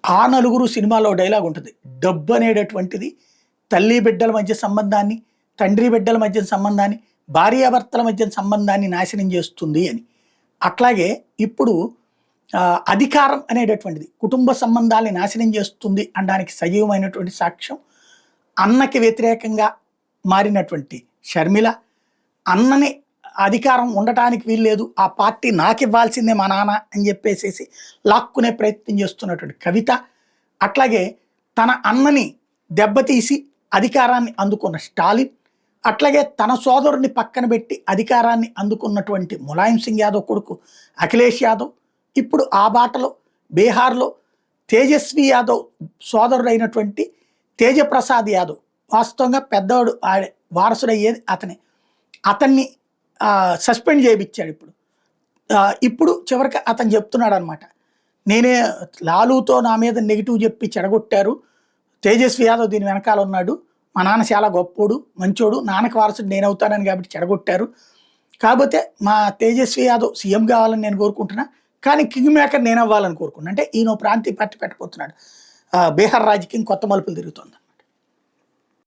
ఆ నలుగురు సినిమాలో డైలాగ్ ఉంటుంది, డబ్బు అనేటటువంటిది తల్లి బిడ్డల మధ్య సంబంధాన్ని, తండ్రి బిడ్డల మధ్య సంబంధాన్ని, భార్యాభర్తల మధ్య సంబంధాన్ని నాశనం చేస్తుంది అని. అట్లాగే ఇప్పుడు అధికారం అనేటటువంటిది కుటుంబ సంబంధాలని నాశనం చేస్తుంది అనడానికి సజీవమైనటువంటి సాక్ష్యం అన్నకి వ్యతిరేకంగా మారినటువంటి షర్మిల, అన్నని అధికారం ఉండటానికి వీల్లేదు, ఆ పార్టీ నాకు ఇవ్వాల్సిందే మా నాన్న అని చెప్పేసేసి లాక్కునే ప్రయత్నం చేస్తున్నటువంటి కవిత, అట్లాగే తన అన్నని దెబ్బతీసి అధికారాన్ని అందుకున్న స్టాలిన్, అట్లాగే తన సోదరుని పక్కన పెట్టి అధికారాన్ని అందుకున్నటువంటి ములాయం సింగ్ యాదవ్ కొడుకు అఖిలేష్ యాదవ్, ఇప్పుడు ఆ బాటలో బీహార్లో తేజస్వి యాదవ్ సోదరుడైనటువంటి తేజప్రసాద్ యాదవ్, వాస్తవంగా పెద్దవాడు వారసుడయ్యేది అతన్ని సస్పెండ్ చేయించాడు. ఇప్పుడు చివరికి అతను చెప్తున్నాడు అనమాట, నేనే లాలూతో నా మీద నెగిటివ్ చెప్పి చెడగొట్టారు, తేజస్వి యాదవ్ దీని వెనకాల ఉన్నాడు, మా నాన్న చాలా గొప్పోడు మంచోడు, నాన్నకు వారసుడు నేనవుతానని కాబట్టి చెడగొట్టారు, కాకపోతే మా తేజస్వి యాదవ్ సీఎం కావాలని నేను కోరుకుంటున్నా, కానీ కింగ్ మేకర్ నేను అవ్వాలని కోరుకున్నా. అంటే ఈయన ప్రాంతీయ పార్టీ పెట్టబోతున్నాడు. బీహార్ రాజకీయం కొత్త మలుపులు తిరుగుతుంది.